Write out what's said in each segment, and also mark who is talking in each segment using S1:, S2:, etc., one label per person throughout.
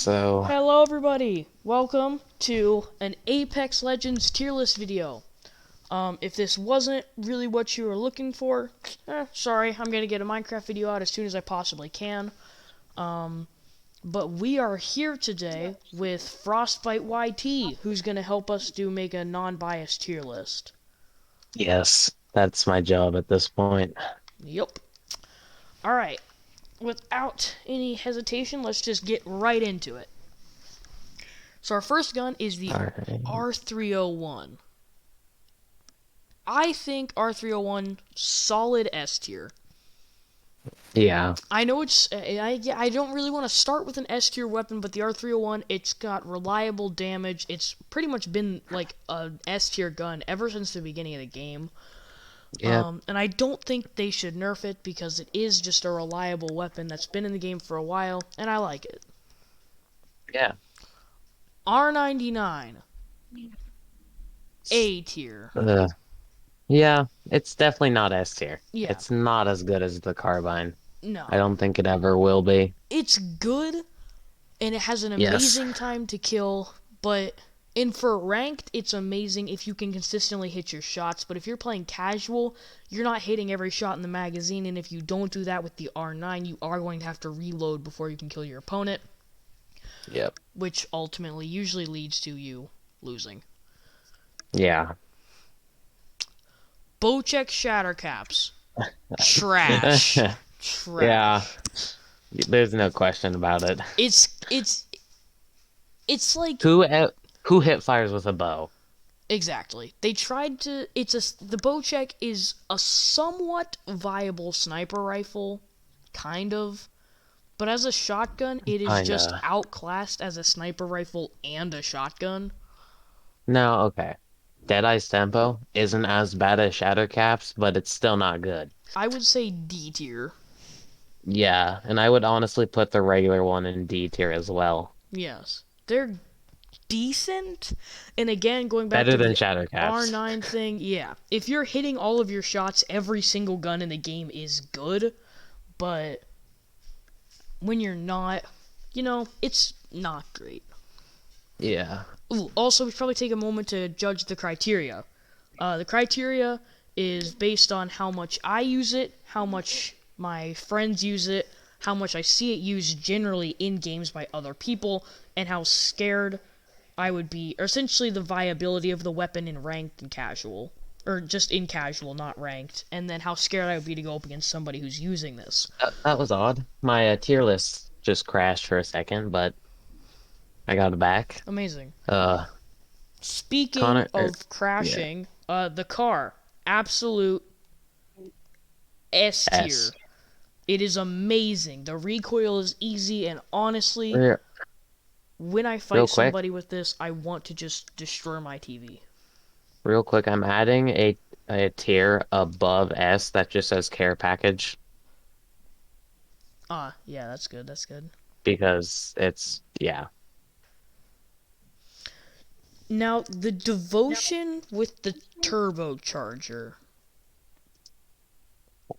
S1: So,
S2: Hello everybody! Welcome to an Apex Legends tier list video. If this wasn't really what you were looking for, sorry, I'm gonna get a Minecraft video out as soon as I possibly can. But we are here today with Frostbite YT, who's gonna help us make a non-biased tier list.
S1: yes, that's my job at this point.
S2: Yup. Alright, without any hesitation, let's just get right into it. So our first gun is the
S1: All right.
S2: R301. I think R301 solid S tier.
S1: Yeah,
S2: I know I don't really want to start with an S tier weapon, but the R301, it's got reliable damage. It's pretty much been like a S tier gun ever since the beginning of the game.
S1: yep,
S2: And I don't think they should nerf it because it is just a reliable weapon that's been in the game for a while, and I like it.
S1: yeah.
S2: R99 A tier.
S1: Uh, yeah, it's definitely not S tier.
S2: Yeah,
S1: It's not as good as the carbine. I
S2: no.
S1: don't think it ever will be.
S2: It's good, and it has an
S1: Yes.
S2: amazing time to kill, but for ranked, it's amazing if you can consistently hit your shots. But if you're playing casual, you're not hitting every shot in the magazine, and if you don't do that with the R9, you are going to have to reload before you can kill your opponent,
S1: Yep.
S2: which ultimately usually leads to you losing.
S1: Yeah.
S2: Bocek Shattercaps. Trash.
S1: Yeah.
S2: Trash.
S1: There's no question about it.
S2: It's like
S1: Who hit fires with a bow?
S2: exactly. They tried to. The Bocek is a somewhat viable sniper rifle, kind of, but as a shotgun, it is just
S1: Kinda.
S2: outclassed as a sniper rifle and a shotgun.
S1: No, okay. Deadeye's tempo isn't as bad as Shadowcaps, but it's still not good.
S2: I would say D tier.
S1: Yeah, and I would honestly put the regular one in D tier as well.
S2: Yes, they're decent. And again, going back
S1: Better
S2: to
S1: than
S2: the
S1: Shadowcaps.
S2: R9 thing, yeah, if you're hitting all of your shots, every single gun in the game is good, but when you're not, it's not great.
S1: Yeah.
S2: Ooh, also, we should probably take a moment to judge the criteria. The criteria is based on how much I use it, how much my friends use it, how much I see it used generally in games by other people, and how scared I would be, or essentially the viability of the weapon in ranked and casual. Or just in casual, not ranked. And then how scared I would be to go up against somebody who's using this.
S1: That was odd. My tier list just crashed for a second, but I got it back.
S2: Amazing.
S1: Uh,
S2: Speaking
S1: Connor,
S2: of
S1: yeah,
S2: crashing, the car, absolute S
S1: S.
S2: tier. It is amazing. The recoil is easy, and honestly,
S1: Real,
S2: when I
S1: real
S2: fight
S1: quick,
S2: somebody with this, I want to just destroy my TV.
S1: real quick, I'm adding a tier above S that just says care package
S2: Ah, yeah, that's good. That's good.
S1: because it's yeah.
S2: Now, the devotion with the turbocharger.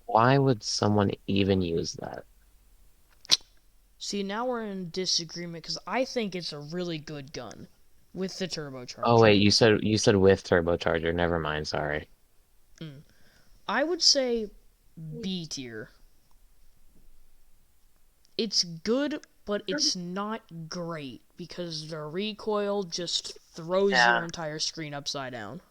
S1: Why would someone even use that?
S2: See, now we're in disagreement because I think it's a really good gun with the
S1: Oh
S2: turbocharger.
S1: wait, you said with turbocharger. Never mind, sorry.
S2: Mm. I would say B tier. It's good, but it's not great because the recoil just throws your
S1: Yeah.
S2: entire screen upside down.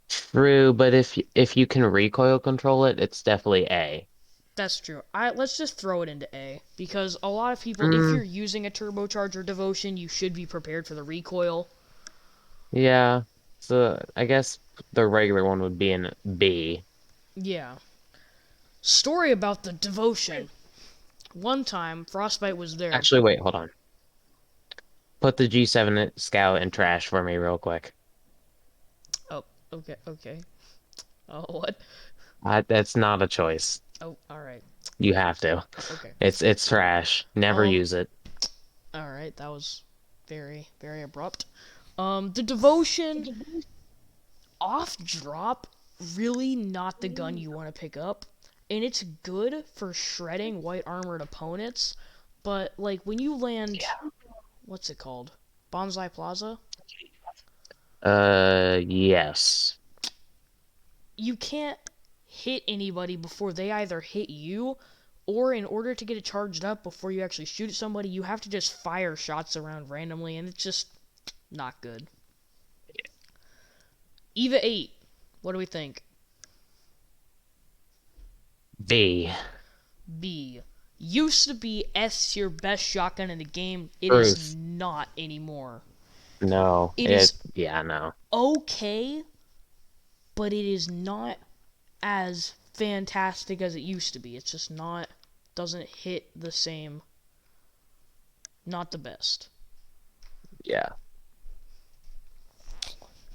S1: True, but if you can recoil control it, it's definitely A.
S2: That's true. Let's just throw it into A because a lot of people, if
S1: Mm,
S2: you're using a turbocharger devotion, you should be prepared for the recoil.
S1: yeah. So I guess the regular one would be in B.
S2: Yeah. Story about the devotion. One time, Frostbite was there.
S1: Actually, wait, hold on. Put the G7 Scout in trash for me real quick.
S2: Oh, okay, okay. Oh, what?
S1: That's not a choice.
S2: Oh, all right.
S1: You have to.
S2: Okay.
S1: It's trash. Never
S2: Um,
S1: use it.
S2: all right. That was very, very abrupt. The devotion off drop, really not the gun you want to pick up, and it's good for shredding white armored opponents, But like when you land,
S1: Yeah.
S2: what's it called? Bonsai Plaza?
S1: Yes.
S2: You can't hit anybody before they either hit you, or in order to get it charged up before you actually shoot at somebody, you have to just fire shots around randomly, and it's just not good. EVA 8, what do we think?
S1: B.
S2: B. Used to be S tier best shotgun in the game. It is
S1: Truth.
S2: not anymore.
S1: No.
S2: It is
S1: Yeah, no.
S2: okay, but it is not as fantastic as it used to be. It's just not, doesn't hit the same, not the best.
S1: Yeah.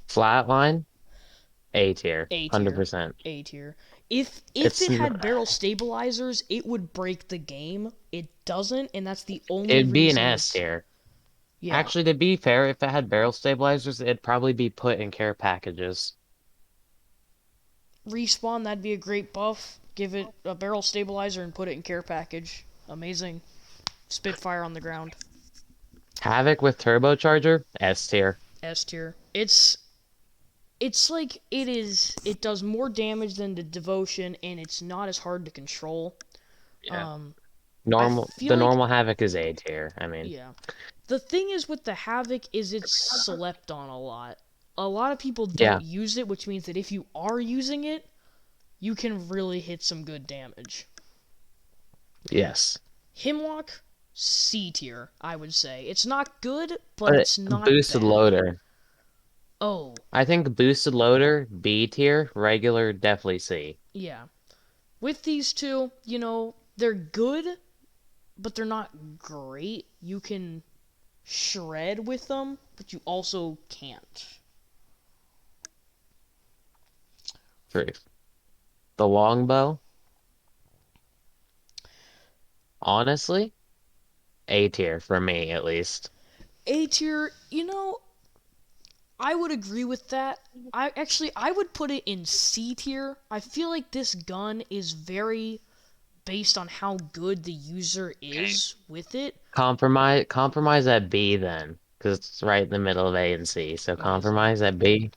S1: Flatline, A tier,
S2: A tier.
S1: 100%.
S2: A tier. If
S1: It's
S2: it
S1: n
S2: had barrel stabilizers, it would break the game. It doesn't, and that's the only
S1: It'd be an
S2: reason
S1: S
S2: it's
S1: tier.
S2: yeah.
S1: Actually, to be fair, if it had barrel stabilizers, it'd probably be put in care packages.
S2: Respawn, that'd be a great buff. Give it a barrel stabilizer and put it in care package. Amazing. Spitfire on the ground.
S1: Havoc with turbocharger, S tier.
S2: S tier. It's like it does more damage than the devotion and it's not as hard to control.
S1: Yeah.
S2: Um I
S1: Normal,
S2: feel
S1: the
S2: like
S1: normal Havoc is A tier. I mean,
S2: yeah. The thing is with the Havoc is it's slept on a lot. A lot of people
S1: yeah,
S2: don't use it, which means that if you are using it, you can really hit some good damage.
S1: yes.
S2: Hemlock, C tier, I would say. It's not good, but
S1: But
S2: it's not
S1: boosted
S2: bad.
S1: loader.
S2: Oh,
S1: I think boosted loader, B tier, regular, definitely C.
S2: yeah. With these two, they're good, but they're not great. You can shred with them, but you also can't.
S1: Truth. The longbow, honestly, A tier for me at least.
S2: A tier, I would agree with that. I would put it in C tier. I feel like this gun is very based on how good the user is with it.
S1: Compromise at B then, because it's right in the middle of A and C. So
S2: Amazing.
S1: compromise at B.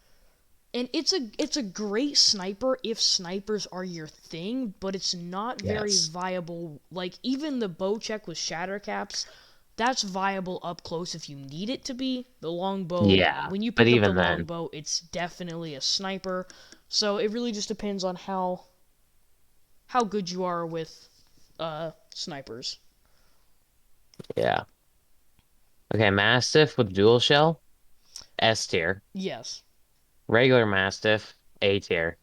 S2: And it's a great sniper if snipers are your thing, but it's not very
S1: Yes.
S2: viable. Like even the bow check with shatter caps, that's viable up close if you need it to be. The longbow,
S1: Yeah,
S2: when you
S1: but
S2: pick up the
S1: even then,
S2: longbow, it's definitely a sniper. So it really just depends on how good you are with snipers.
S1: yeah. Okay, Mastiff with dual shell, S tier.
S2: Yes.
S1: Regular Mastiff, A tier.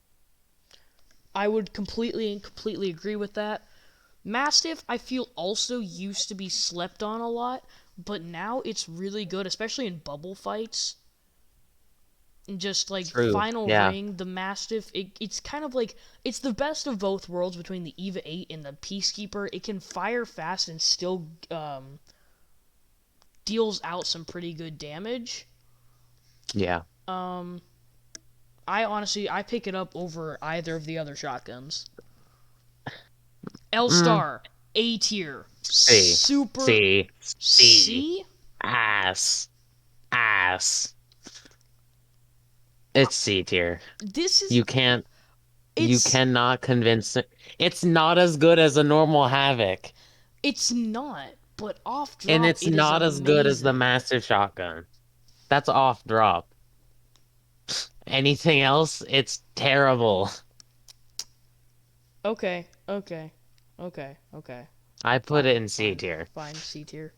S2: I would completely agree with that. Mastiff, I feel also used to be slept on a lot, but now it's really good, especially in bubble fights. And just like
S1: True.
S2: final
S1: Yeah.
S2: ring, the Mastiff, it's kind of like it's the best of both worlds between the EVA 8 and the Peacekeeper. It can fire fast and still deals out some pretty good damage.
S1: Yeah.
S2: Um, I pick it up over either of the other shotguns. L
S1: Mm,
S2: Star, A tier,
S1: C.
S2: super
S1: C. C.
S2: C.
S1: Ass. Ass. It's C tier.
S2: This is
S1: You can't, you
S2: it's
S1: cannot convince it. It's not as good as a normal Havoc.
S2: it's not, but off
S1: And
S2: drop
S1: it's
S2: it is
S1: not as good as the
S2: amazing.
S1: Master Shotgun. That's off drop. Anything else, it's terrible.
S2: Okay.
S1: I put it
S2: Fine,
S1: in C
S2: fine,
S1: tier.
S2: fine. C tier.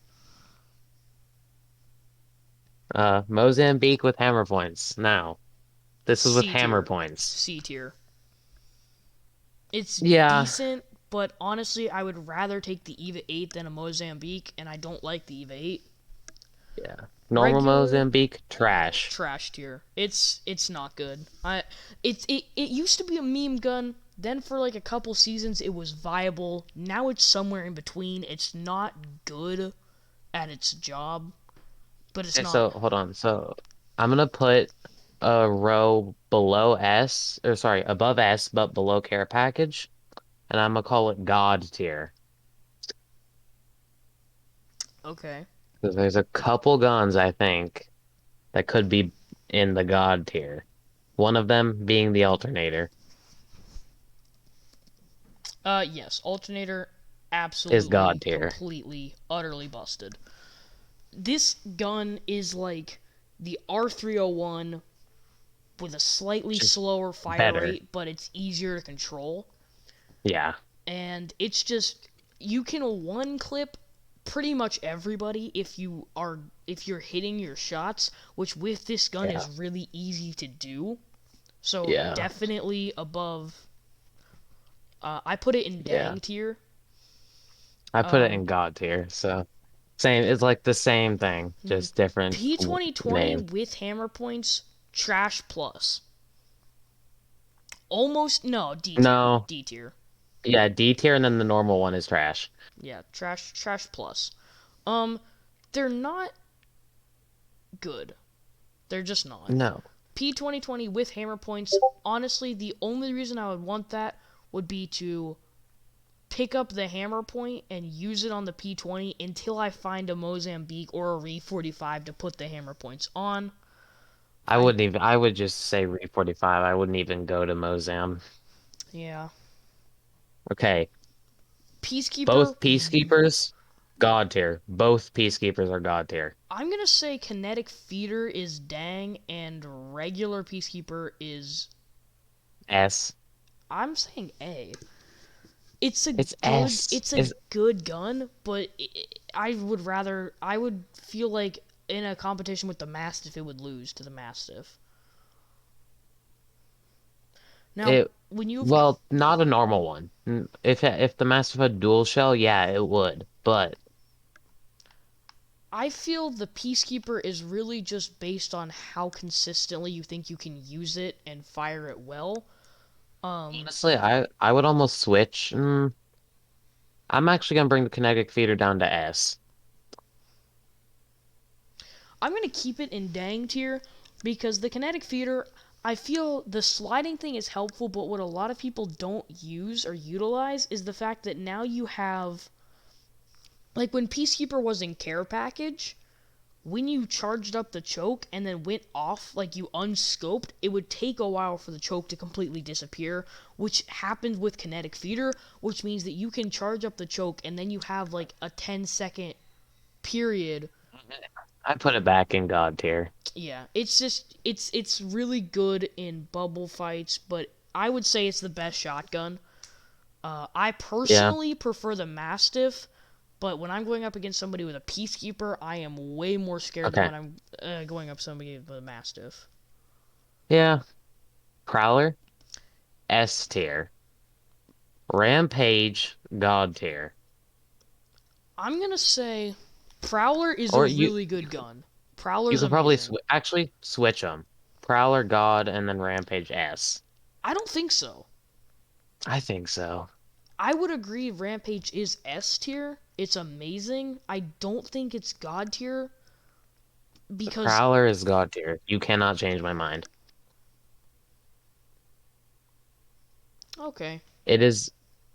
S1: Mozambique with hammer points. Now, this is with
S2: C
S1: hammer
S2: tier.
S1: points.
S2: C tier. It's
S1: Yeah,
S2: decent, but honestly, I would rather take the EVA 8 than a Mozambique, and I don't like the EVA 8.
S1: yeah. Normal
S2: Regular
S1: Mozambique, trash.
S2: trash tier. It's not good. It used to be a meme gun. Then for like a couple seasons it was viable. Now it's somewhere in between. It's not good at its job, but it's
S1: Okay,
S2: not.
S1: so hold on. So I'm gonna put a row below S, or sorry, above S, but below care package, and I'm gonna call it God tier.
S2: Okay.
S1: 'Cause there's a couple guns, I think, that could be in the God tier. One of them being the alternator
S2: Yes, alternator
S1: is God
S2: absolutely,
S1: tier.
S2: completely, utterly busted. This gun is like the R301 with a slightly
S1: Just
S2: slower fire
S1: better.
S2: rate, but it's easier to control.
S1: Yeah.
S2: And it's just you can one clip pretty much everybody if you're hitting your shots, which with this gun
S1: Yeah.
S2: is really easy to do. So
S1: Yeah.
S2: definitely above. I put it in
S1: Yeah.
S2: dang tier.
S1: I put it
S2: Um,
S1: in God tier, so same. It's like the same thing, just different
S2: P2020
S1: name.
S2: with hammer points, trash plus. Almost no D tier.
S1: No.
S2: D tier.
S1: Yeah, D tier, and then the normal one is trash.
S2: Yeah, trash plus. Um, they're not good. They're just not.
S1: No.
S2: P2020 with hammer points. Honestly, the only reason I would want that would be to pick up the hammer point and use it on the P20 until I find a Mozambique or a Re 45 to put the hammer points on.
S1: I
S2: I
S1: wouldn't even. I would just say Re 45. I wouldn't even go to Mozam.
S2: Yeah.
S1: Okay.
S2: Peacekeeper.
S1: Both Peacekeepers, God tier. Both Peacekeepers are God tier.
S2: I'm gonna say kinetic feeder is dang and regular peacekeeper is.
S1: S.
S2: I'm saying A. It's a
S1: It's
S2: good
S1: S.
S2: it's a
S1: Is
S2: good gun, but I would feel like in a competition with the Mastiff it would lose to the Mastiff. Now,
S1: it?
S2: when you've
S1: Well, not a normal one. If the Mastiff had dual shell, yeah, it would. But
S2: I feel the Peacekeeper is really just based on how consistently you think you can use it and fire it well. Um,
S1: honestly, I would almost switch. I'm actually gonna bring the kinetic feeder down to S.
S2: I'm gonna keep it in dang tier because the kinetic feeder, I feel the sliding thing is helpful, but what a lot of people don't use or utilize is the fact that now you have, like when Peacekeeper was in care package, when you charged up the choke and then went off, like you unscoped, it would take a while for the choke to completely disappear, which happens with kinetic feeder, which means that you can charge up the choke and then you have like a 10-second period.
S1: I put it back in God tier.
S2: Yeah, it's just it's really good in bubble fights, but I would say it's the best shotgun. I
S1: Yeah.
S2: personally prefer the Mastiff, but when I'm going up against somebody with a Peacekeeper, I am way more scared than
S1: Okay.
S2: when I'm going up somebody with a Mastiff.
S1: Yeah. Prowler, S tier. Rampage, God tier.
S2: I'm gonna say Prowler is a
S1: Or
S2: really
S1: you
S2: good
S1: could
S2: gun.
S1: you
S2: Prowler's
S1: could probably
S2: amazing.
S1: actually switch them. Prowler, God, and then Rampage S.
S2: I don't think so.
S1: I think so.
S2: I would agree Rampage is S tier. It's amazing. I don't think it's God tier because
S1: Prowler is God tier. You cannot change my mind.
S2: okay.
S1: It is,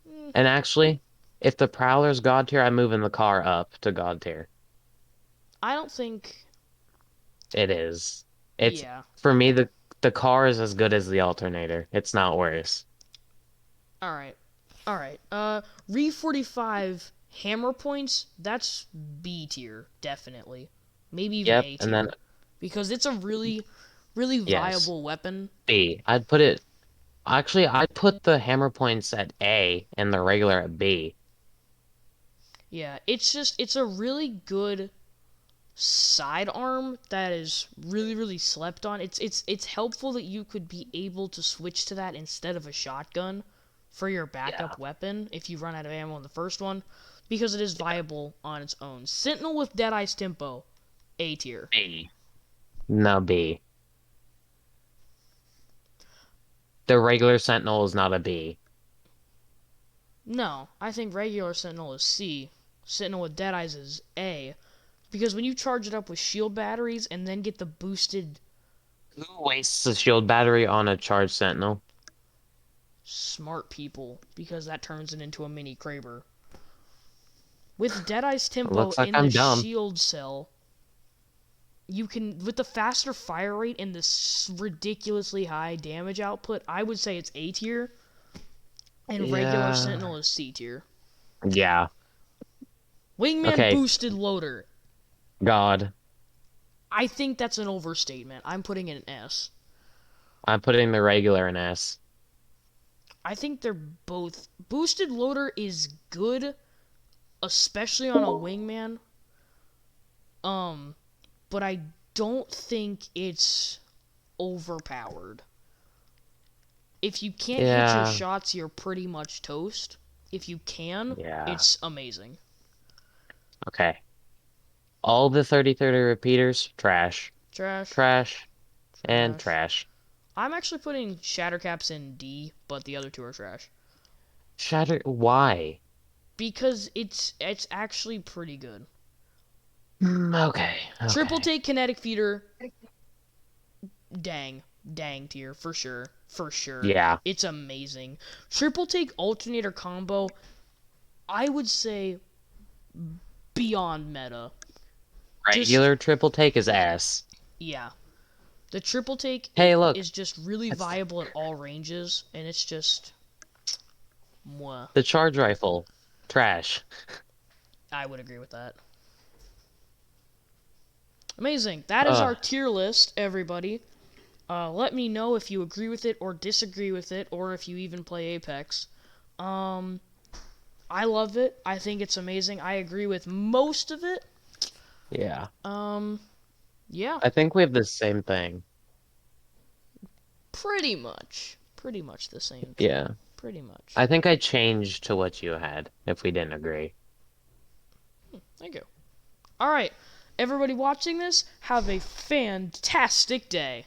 S2: Mm,
S1: and actually, if the Prowler's God tier, I'm moving the car up to God tier.
S2: I don't think
S1: It is. It's
S2: yeah.
S1: for me the car is as good as the alternator. It's not worse.
S2: All right. All right. Re 45 hammer points, that's B tier definitely. Maybe even
S1: Yep,
S2: A
S1: and then
S2: tier because it's a really
S1: yes,
S2: viable weapon.
S1: B. I'd put it actually I'd put the hammer points at A and the regular at B.
S2: Yeah, it's a really good sidearm that is really slept on. It's helpful that you could be able to switch to that instead of a shotgun for your
S1: Yeah.
S2: backup weapon if you run out of ammo in the first one because it is viable on its own. Sentinel with Deadeye's Tempo, A tier.
S1: B. No B. The regular Sentinel is not a B.
S2: No, I think regular Sentinel is C. Sentinel with Deadeyes is A. Because when you charge it up with shield batteries and then get the boosted
S1: Who wastes a shield battery on a charged Sentinel?
S2: smart people, because that turns it into a mini Kraber. With Deadeye's tempo
S1: Looks like
S2: in the
S1: I'm dumb.
S2: shield cell, you can, with the faster fire rate and the ridiculously high damage output, I would say it's A tier, and regular
S1: Yeah.
S2: Sentinel is C tier.
S1: Yeah.
S2: Wingman
S1: Okay.
S2: boosted loader.
S1: God.
S2: I think that's an overstatement. I'm putting it in S.
S1: I'm putting the regular in S.
S2: I think they're both. Boosted loader is good, especially on a wingman. But I don't think it's overpowered. If you can't hit your
S1: Yeah.
S2: shots, you're pretty much toast. If you can,
S1: Yeah.
S2: it's amazing.
S1: Okay. All the 30-30 repeaters, trash.
S2: Trash,
S1: Trash and
S2: trash.
S1: trash.
S2: I'm actually putting Shattercaps in D, but the other two are trash.
S1: Why?
S2: Because it's actually pretty good.
S1: Okay.
S2: Triple
S1: Okay.
S2: take kinetic feeder, dang tier for sure, for sure.
S1: Yeah.
S2: It's amazing. Triple take alternator combo, I would say beyond meta. Just
S1: Regular triple take is ass.
S2: yeah, the triple take
S1: Hey, look.
S2: is just really
S1: That's
S2: viable at all ranges, and it's just mwah.
S1: the charge rifle. Trash.
S2: I would agree with that. Amazing. That is our
S1: Ugh.
S2: tier list, everybody. Let me know if you agree with it or disagree with it, or if you even play Apex. Um, I love it. I think it's amazing. I agree with most of it.
S1: Yeah.
S2: Yeah,
S1: I think we have the same thing.
S2: pretty much. Pretty much the same thing.
S1: Yeah.
S2: Pretty much.
S1: I think I changed to what you had if we didn't agree.
S2: Thank you. Alright, everybody watching this, have a fantastic day.